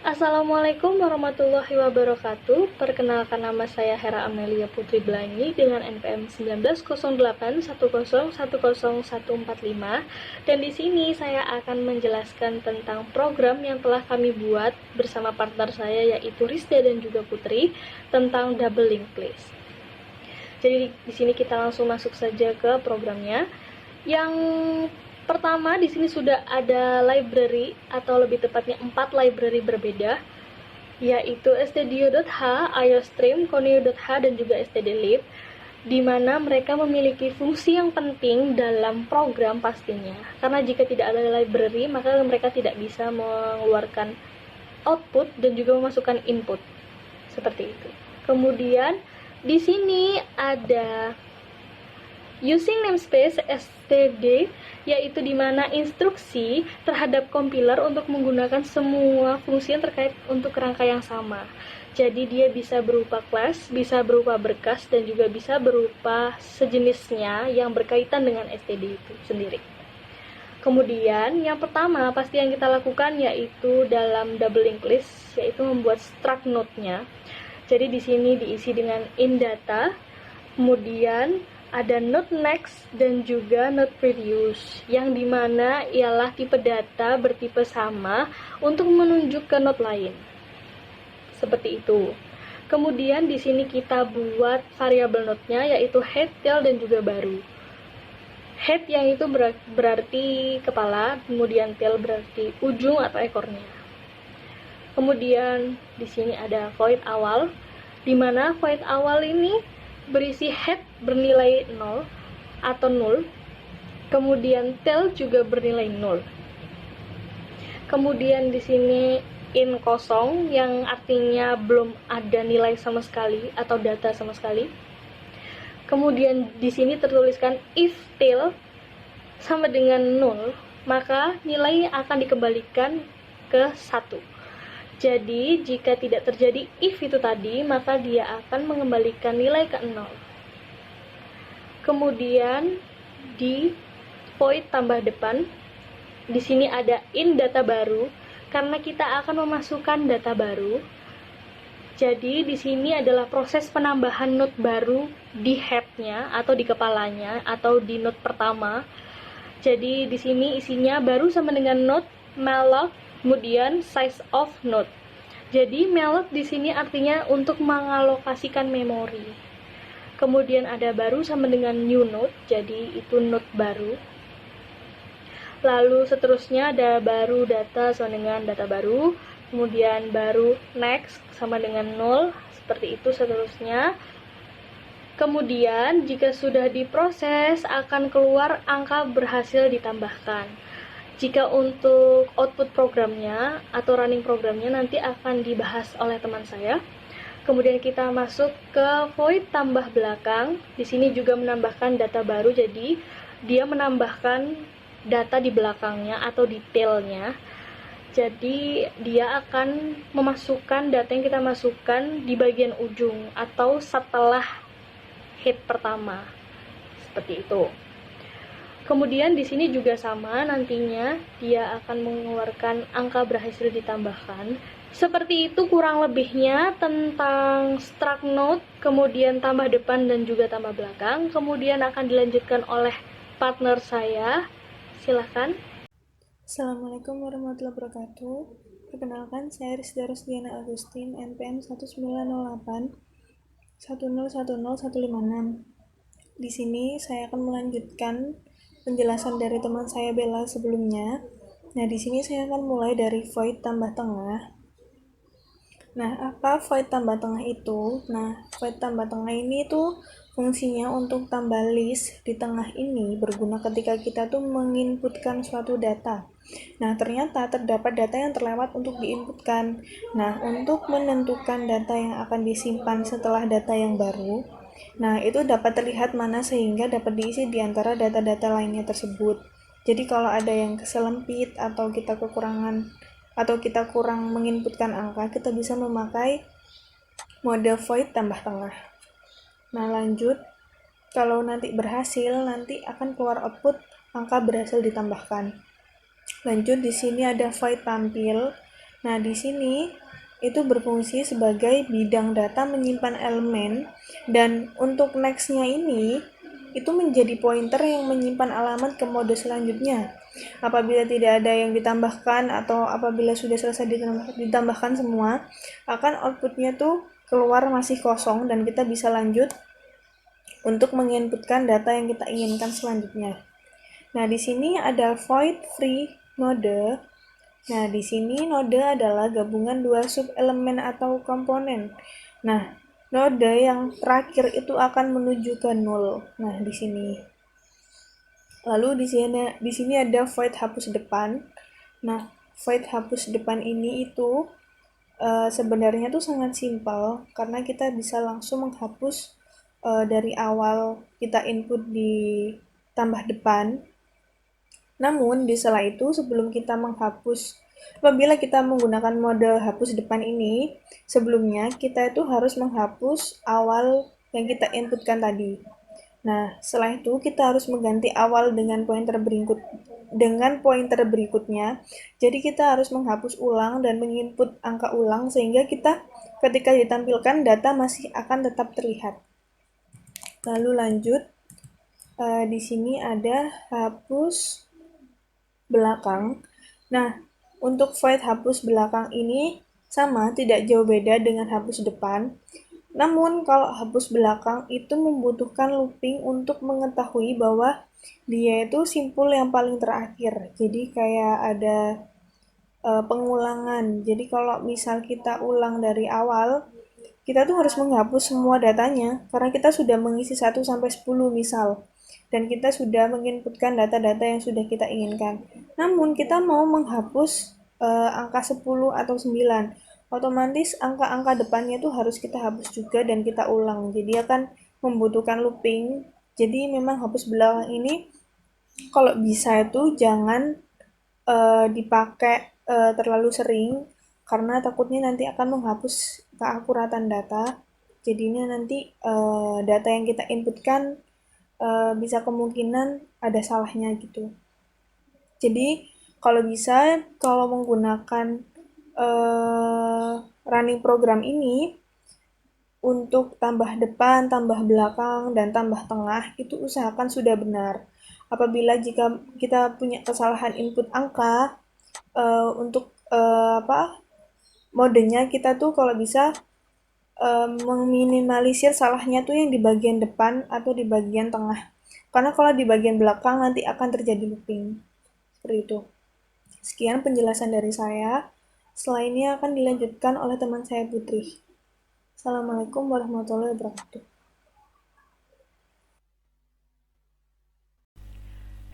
Assalamualaikum warahmatullahi wabarakatuh. Perkenalkan, nama saya Hera Amelia Putri Blangi dengan NPM 190810101145, dan di sini saya akan menjelaskan tentang program yang telah kami buat bersama partner saya yaitu Rizda dan juga Putri tentang double linked list. Jadi di sini kita langsung masuk saja ke programnya. Yang pertama, di sini sudah ada library atau lebih tepatnya 4 library berbeda, yaitu stdio.h, iostream, conio.h, dan juga stdlib, di mana mereka memiliki fungsi yang penting dalam program pastinya. Karena jika tidak ada library, maka mereka tidak bisa mengeluarkan output dan juga memasukkan input. Seperti itu. Kemudian di sini ada using namespace std, yaitu dimana instruksi terhadap compiler untuk menggunakan semua fungsi yang terkait untuk kerangka yang sama. Jadi dia bisa berupa class, bisa berupa berkas, dan juga bisa berupa sejenisnya yang berkaitan dengan std itu sendiri. Kemudian yang pertama pasti yang kita lakukan yaitu dalam double linked list, yaitu membuat struct node-nya. Jadi di sini diisi dengan indata, kemudian ada node next dan juga node previous, yang dimana ialah tipe data bertipe sama untuk menunjuk ke node lain. Seperti itu. Kemudian di sini kita buat variabel node-nya yaitu head, tail, dan juga baru. Head yang itu berarti kepala, kemudian tail berarti ujung atau ekornya. Kemudian di sini ada void awal, di mana void awal ini berisi head bernilai 0 atau 0, kemudian tail juga bernilai 0. Kemudian di sini in kosong yang artinya belum ada nilai sama sekali atau data sama sekali. Kemudian di sini tertuliskan if tail sama dengan 0, maka nilai akan dikembalikan ke 1. Jadi, jika tidak terjadi if itu tadi, maka dia akan mengembalikan nilai ke 0. Kemudian, di void tambah depan, di sini ada in data baru, karena kita akan memasukkan data baru. Jadi, di sini adalah proses penambahan node baru di head-nya, atau di kepalanya, atau di node pertama. Jadi, di sini isinya baru sama dengan node, malloc, kemudian size of node. Jadi malloc di sini artinya untuk mengalokasikan memori. Kemudian ada baru sama dengan new node, jadi itu node baru. Lalu seterusnya ada baru data sama dengan data baru. Kemudian baru next sama dengan 0, seperti itu seterusnya. Kemudian jika sudah diproses akan keluar angka berhasil ditambahkan. Jika untuk output programnya atau running programnya nanti akan dibahas oleh teman saya. Kemudian kita masuk ke void tambah belakang. Di sini juga menambahkan data baru, jadi dia menambahkan data di belakangnya atau detailnya. Jadi dia akan memasukkan data yang kita masukkan di bagian ujung atau setelah head pertama. Seperti itu. Kemudian di sini juga sama, nantinya dia akan mengeluarkan angka berhasil ditambahkan. Seperti itu kurang lebihnya tentang struct node, kemudian tambah depan dan juga tambah belakang. Kemudian akan dilanjutkan oleh partner saya. Silahkan. Assalamualaikum warahmatullahi wabarakatuh. Perkenalkan, saya Rizda Rusdiana Agustin, NPM 1908 1010156. Di sini saya akan melanjutkan penjelasan dari teman saya Bella sebelumnya. Nah, di sini saya akan mulai dari void tambah tengah. Nah, apa void tambah tengah itu? Nah, void tambah tengah ini tuh fungsinya untuk tambah list di tengah ini berguna ketika kita tuh menginputkan suatu data. Nah, ternyata terdapat data yang terlewat untuk diinputkan. Nah, untuk menentukan data yang akan disimpan setelah data yang baru, nah, itu dapat terlihat mana sehingga dapat diisi di antara data-data lainnya tersebut. Jadi kalau ada yang keselempit atau kita kekurangan atau kita kurang menginputkan angka, kita bisa memakai mode void tambah tengah. Nah, lanjut. Kalau nanti berhasil, nanti akan keluar output angka berhasil ditambahkan. Lanjut, di sini ada void tampil. Nah, di sini itu berfungsi sebagai bidang data menyimpan elemen, dan untuk next-nya ini itu menjadi pointer yang menyimpan alamat ke mode selanjutnya. Apabila tidak ada yang ditambahkan atau apabila sudah selesai ditambahkan semua, akan outputnya tuh keluar masih kosong dan kita bisa lanjut untuk menginputkan data yang kita inginkan selanjutnya. Nah, di sini ada void free node. Nah, di sini node adalah gabungan dua sub-elemen atau komponen. Nah, node yang terakhir itu akan menuju ke null. Nah, di sini. Lalu di sini ada void hapus depan. Nah, void hapus depan ini itu sebenarnya tuh sangat simpel karena kita bisa langsung menghapus dari awal kita input di tambah depan. Namun, di sela itu, sebelum kita menghapus, apabila kita menggunakan mode hapus depan ini, sebelumnya kita itu harus menghapus awal yang kita inputkan tadi. Nah, setelah itu kita harus mengganti awal dengan pointer berikutnya. Jadi kita harus menghapus ulang dan menginput angka ulang sehingga kita ketika ditampilkan data masih akan tetap terlihat. Lalu lanjut, di sini ada hapus belakang. Nah, untuk void hapus belakang ini sama, tidak jauh beda dengan hapus depan. Namun, kalau hapus belakang itu membutuhkan looping untuk mengetahui bahwa dia itu simpul yang paling terakhir. Jadi kayak ada pengulangan. Jadi kalau misal kita ulang dari awal, kita tuh harus menghapus semua datanya karena kita sudah mengisi 1 sampai 10 misal. Dan kita sudah menginputkan data-data yang sudah kita inginkan. Namun kita mau menghapus angka 10 atau 9. Otomatis angka-angka depannya itu harus kita hapus juga dan kita ulang. Jadi akan membutuhkan looping. Jadi memang hapus belakang ini kalau bisa itu jangan dipakai terlalu sering karena takutnya nanti akan menghapus keakuratan data. Jadinya nanti data yang kita inputkan bisa kemungkinan ada salahnya gitu. Jadi kalau bisa, kalau menggunakan running program ini untuk tambah depan, tambah belakang, dan tambah tengah itu usahakan sudah benar. Apabila jika kita punya kesalahan input angka untuk modenya kita tuh kalau bisa meminimalisir salahnya tuh yang di bagian depan atau di bagian tengah. Karena kalau di bagian belakang nanti akan terjadi looping. Seperti itu. Sekian penjelasan dari saya. Setelah ini akan dilanjutkan oleh teman saya Putri. Assalamualaikum warahmatullahi wabarakatuh.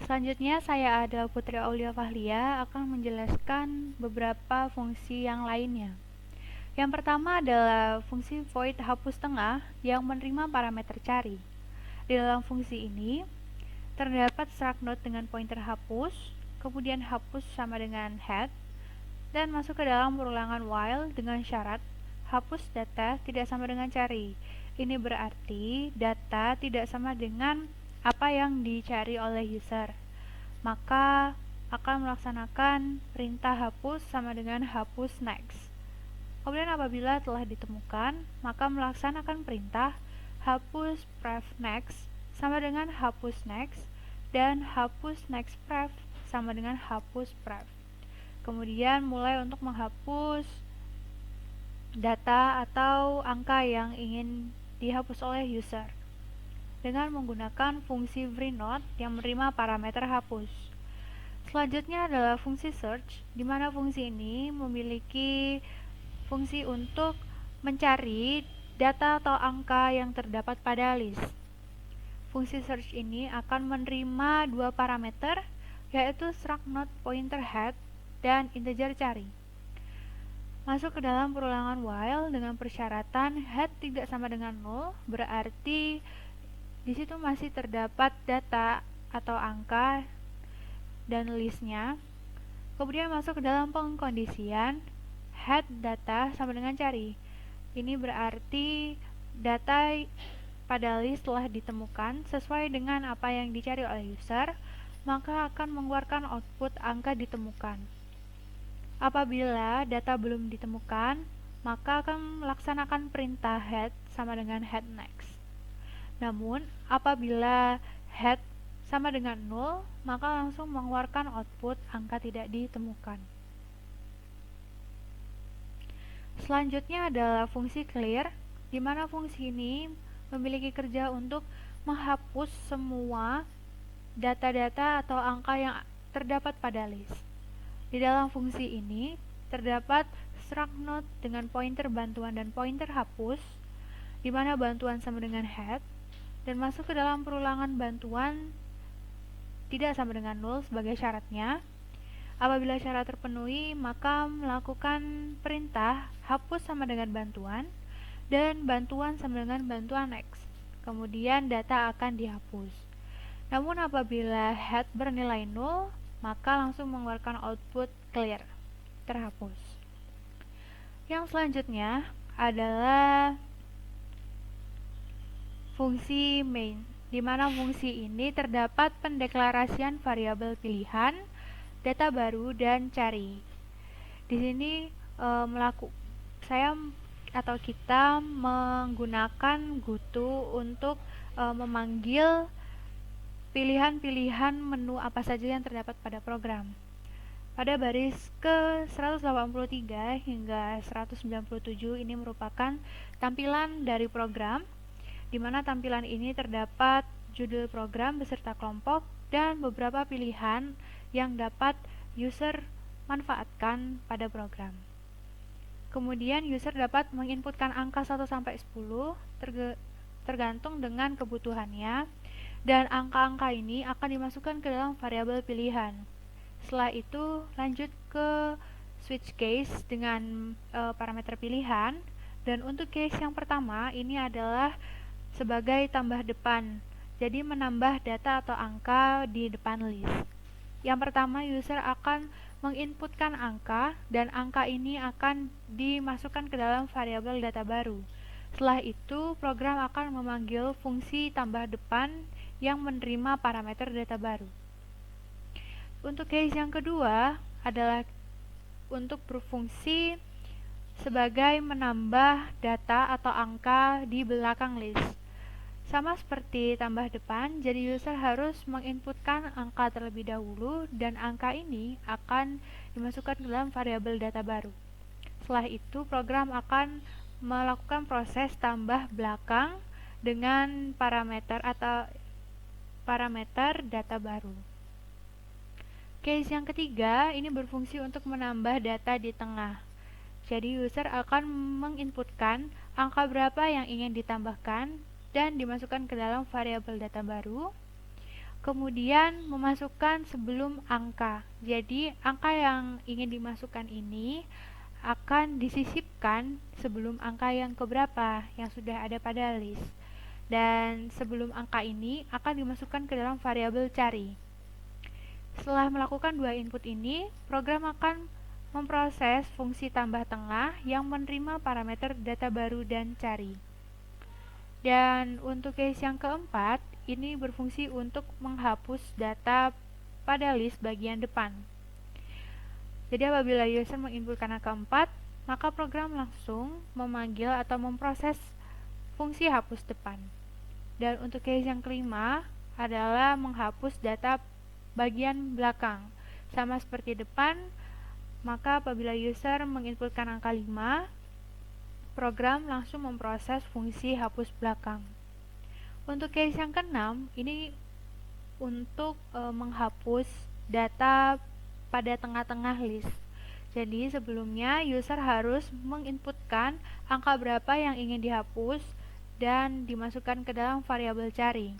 Selanjutnya saya Ada Putri Aulia Fahlia akan menjelaskan beberapa fungsi yang lainnya. Yang pertama adalah fungsi void hapus tengah yang menerima parameter cari. Di dalam fungsi ini terdapat struct node dengan pointer hapus, kemudian hapus sama dengan head, dan masuk ke dalam ulangan while dengan syarat hapus data tidak sama dengan cari. Ini berarti data tidak sama dengan apa yang dicari oleh user. Maka akan melaksanakan perintah hapus sama dengan hapus next. Kemudian apabila telah ditemukan, maka melaksanakan perintah hapus pref next sama dengan hapus next dan hapus next pref sama dengan hapus pref. Kemudian mulai untuk menghapus data atau angka yang ingin dihapus oleh user dengan menggunakan fungsi freenode yang menerima parameter hapus. Selanjutnya adalah fungsi search, di mana fungsi ini memiliki fungsi untuk mencari data atau angka yang terdapat pada list. Fungsi search ini akan menerima dua parameter, yaitu struct node pointer head dan integer cari. Masuk ke dalam perulangan while dengan persyaratan head tidak sama dengan 0, berarti di situ masih terdapat data atau angka dan listnya. Kemudian masuk ke dalam pengkondisian head data sama dengan cari. Ini berarti data pada list telah ditemukan sesuai dengan apa yang dicari oleh user, maka akan mengeluarkan output angka ditemukan. Apabila data belum ditemukan, maka akan melaksanakan perintah head sama dengan head next. Namun, apabila head sama dengan 0, maka langsung mengeluarkan output angka tidak ditemukan. Selanjutnya adalah fungsi clear, di mana fungsi ini memiliki kerja untuk menghapus semua data-data atau angka yang terdapat pada list. Di dalam fungsi ini terdapat struct node dengan pointer bantuan dan pointer hapus, di mana bantuan sama dengan head, dan masuk ke dalam perulangan bantuan tidak sama dengan 0 sebagai syaratnya. Apabila syarat terpenuhi, maka melakukan perintah hapus sama dengan bantuan dan bantuan sama dengan bantuan next. Kemudian data akan dihapus. Namun apabila head bernilai 0, maka langsung mengeluarkan output clear, terhapus. Yang selanjutnya adalah fungsi main, di mana fungsi ini terdapat pendeklarasian variabel pilihan, data baru, dan cari. Di sini kita menggunakan GoTo untuk memanggil pilihan-pilihan menu apa saja yang terdapat pada program. Pada baris ke 183 hingga 197 ini merupakan tampilan dari program, di mana tampilan ini terdapat judul program beserta kelompok dan beberapa pilihan yang dapat user manfaatkan pada program. Kemudian user dapat menginputkan angka 1 sampai 10 tergantung dengan kebutuhannya, dan angka-angka ini akan dimasukkan ke dalam variabel pilihan. Setelah itu lanjut ke switch case dengan parameter pilihan, dan untuk case yang pertama ini adalah sebagai tambah depan, jadi menambah data atau angka di depan list. Yang pertama, user akan menginputkan angka, dan angka ini akan dimasukkan ke dalam variabel data baru. Setelah itu, program akan memanggil fungsi tambah depan yang menerima parameter data baru. Untuk case yang kedua adalah untuk berfungsi sebagai menambah data atau angka di belakang list. Sama seperti tambah depan, jadi user harus menginputkan angka terlebih dahulu, dan angka ini akan dimasukkan ke dalam variabel data baru. Setelah itu, program akan melakukan proses tambah belakang dengan parameter data baru. Case yang ketiga ini berfungsi untuk menambah data di tengah. Jadi user akan menginputkan angka berapa yang ingin ditambahkan dan dimasukkan ke dalam variabel data baru. Kemudian memasukkan sebelum angka. Jadi angka yang ingin dimasukkan ini akan disisipkan sebelum angka yang keberapa yang sudah ada pada list. Dan sebelum angka ini akan dimasukkan ke dalam variabel cari. Setelah melakukan dua input ini, program akan memproses fungsi tambah tengah yang menerima parameter data baru dan cari. Dan untuk case yang keempat, ini berfungsi untuk menghapus data pada list bagian depan. Jadi apabila user menginputkan angka 4, maka program langsung memanggil atau memproses fungsi hapus depan. Dan untuk case yang kelima adalah menghapus data bagian belakang. Sama seperti depan, maka apabila user menginputkan angka 5, program langsung memproses fungsi hapus belakang. Untuk case yang keenam, ini untuk menghapus data pada tengah-tengah list. Jadi sebelumnya user harus menginputkan angka berapa yang ingin dihapus dan dimasukkan ke dalam variabel cari.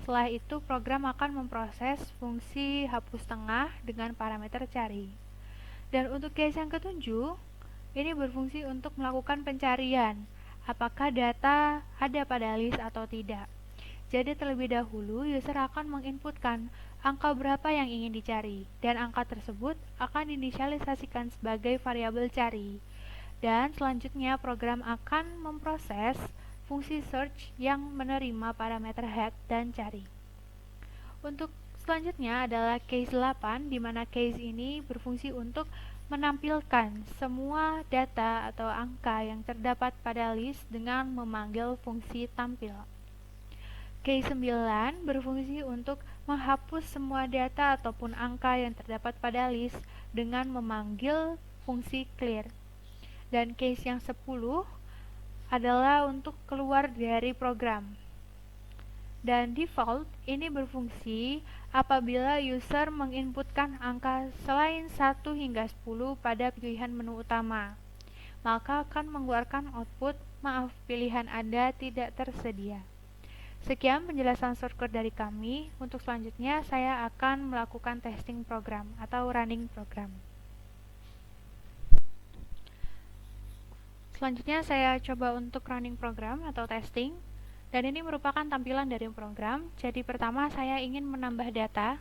Setelah itu program akan memproses fungsi hapus tengah dengan parameter cari. Dan untuk case yang ketujuh, ini berfungsi untuk melakukan pencarian apakah data ada pada list atau tidak. Jadi terlebih dahulu user akan menginputkan angka berapa yang ingin dicari, dan angka tersebut akan diinisialisasikan sebagai variabel cari. Dan selanjutnya program akan memproses fungsi search yang menerima parameter head dan cari. Untuk selanjutnya adalah case 8, di mana case ini berfungsi untuk menampilkan semua data atau angka yang terdapat pada list dengan memanggil fungsi tampil. Case 9 berfungsi untuk menghapus semua data ataupun angka yang terdapat pada list dengan memanggil fungsi clear. Dan case yang 10 adalah untuk keluar dari program. Dan default ini berfungsi apabila user menginputkan angka selain 1 hingga 10 pada pilihan menu utama, maka akan mengeluarkan output, maaf, pilihan Anda tidak tersedia. Sekian penjelasan shortcut dari kami. Untuk selanjutnya saya akan melakukan testing program atau running program. Selanjutnya saya coba untuk running program atau testing. Dan ini merupakan tampilan dari program. Jadi pertama saya ingin menambah data.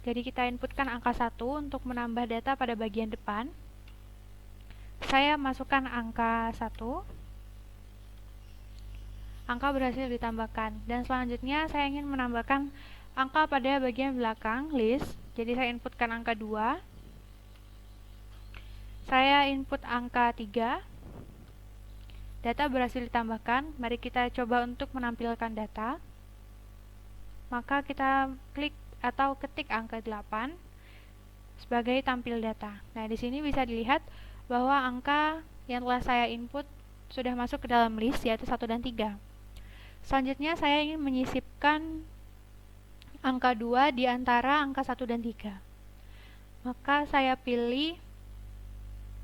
Jadi kita inputkan angka 1 untuk menambah data pada bagian depan. Saya masukkan angka 1. Angka berhasil ditambahkan. Dan selanjutnya saya ingin menambahkan angka pada bagian belakang list. Jadi saya inputkan angka 2. Saya input angka 3. Data berhasil ditambahkan. Mari kita coba untuk menampilkan data. Maka kita klik atau ketik angka 8 sebagai tampil data. Nah, di sini bisa dilihat bahwa angka yang telah saya input sudah masuk ke dalam list, yaitu 1 dan 3. Selanjutnya saya ingin menyisipkan angka 2 di antara angka 1 dan 3. Maka saya pilih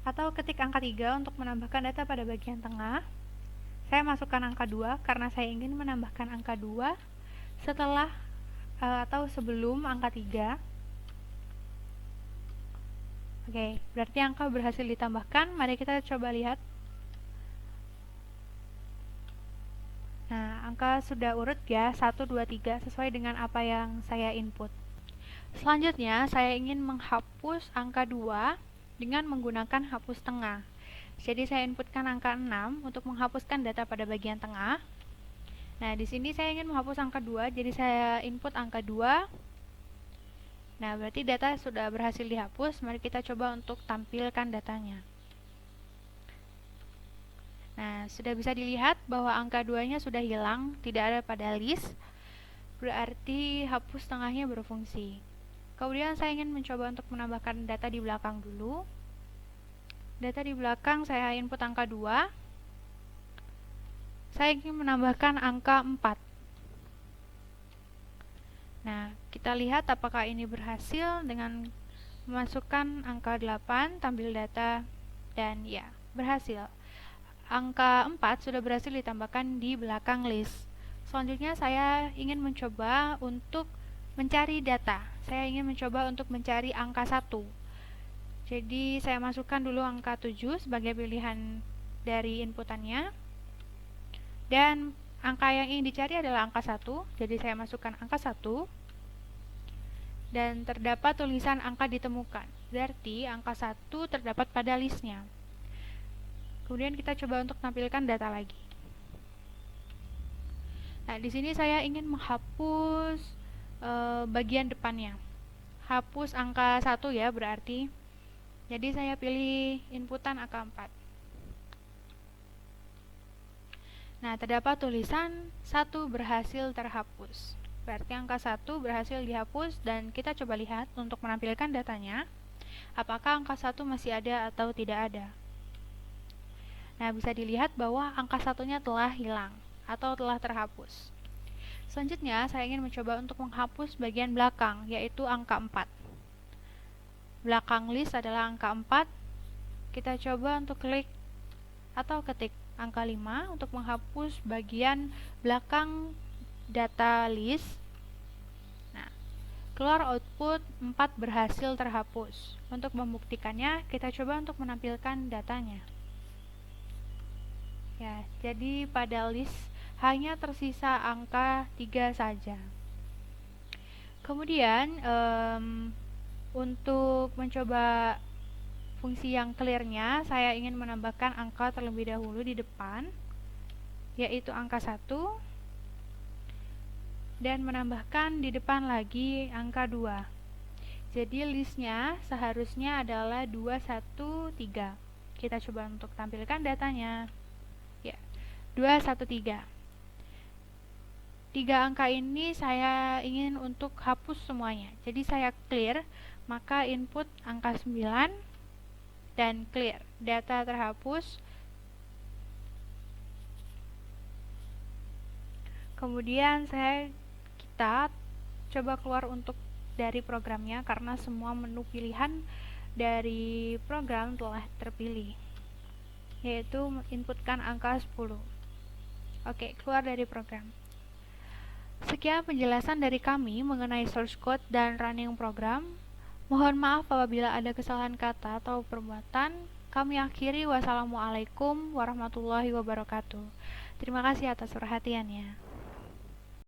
atau ketik angka 3 untuk menambahkan data pada bagian tengah. Saya masukkan angka 2 karena saya ingin menambahkan angka 2 setelah atau sebelum angka 3. Oke, berarti angka berhasil ditambahkan. Mari kita coba lihat. Nah, angka sudah urut ya, 1, 2, 3 sesuai dengan apa yang saya input. Selanjutnya, saya ingin menghapus angka 2 dengan menggunakan hapus tengah. Jadi saya inputkan angka 6 untuk menghapuskan data pada bagian tengah. Nah, di sini saya ingin menghapus angka 2, jadi saya input angka 2. Nah, berarti data sudah berhasil dihapus. Mari kita coba untuk tampilkan datanya. Nah, sudah bisa dilihat bahwa angka 2-nya sudah hilang, tidak ada pada list. Berarti hapus tengahnya berfungsi. Kemudian saya ingin mencoba untuk menambahkan data di belakang dulu. Data di belakang saya input angka 2. Saya ingin menambahkan angka 4. Nah, kita lihat apakah ini berhasil dengan memasukkan angka 8, tampil data, dan ya, berhasil. Angka 4 sudah berhasil ditambahkan di belakang list. Selanjutnya saya ingin mencoba untuk mencari data. Saya ingin mencoba untuk mencari angka 1. Jadi saya masukkan dulu angka 7 sebagai pilihan dari inputannya. Dan angka yang ingin dicari adalah angka 1. Jadi saya masukkan angka 1. Dan terdapat tulisan angka ditemukan. Berarti angka 1 terdapat pada listnya. Kemudian kita coba untuk tampilkan data lagi. Nah, di sini saya ingin menghapus bagian depannya. Hapus angka 1 ya berarti. Jadi saya pilih inputan angka 4. Nah, terdapat tulisan 1 berhasil terhapus. Berarti angka 1 berhasil dihapus dan kita coba lihat untuk menampilkan datanya. Apakah angka 1 masih ada atau tidak ada. Nah, bisa dilihat bahwa angka 1-nya telah hilang atau telah terhapus. Selanjutnya, saya ingin mencoba untuk menghapus bagian belakang, yaitu angka 4. Belakang list adalah angka 4. Kita coba untuk klik atau ketik angka 5 untuk menghapus bagian belakang data list. Nah, keluar output 4 berhasil terhapus. Untuk membuktikannya, kita coba untuk menampilkan datanya. Ya, jadi pada list hanya tersisa angka 3 saja. Kemudian untuk mencoba fungsi yang clear-nya, saya ingin menambahkan angka terlebih dahulu di depan, yaitu angka 1, dan menambahkan di depan lagi angka 2. Jadi listnya seharusnya adalah 213. Kita coba untuk tampilkan datanya. Ya, 213. 3 angka ini saya ingin untuk hapus semuanya. Jadi saya clear, maka input angka 9 dan clear. Data terhapus. Kemudian kita coba keluar untuk dari programnya karena semua menu pilihan dari program telah terpilih, yaitu inputkan angka 10. Oke, keluar dari program. Sekian penjelasan dari kami mengenai source code dan running program. Mohon maaf apabila ada kesalahan kata atau perbuatan. Kami akhiri. Wassalamualaikum warahmatullahi wabarakatuh. Terima kasih atas perhatiannya.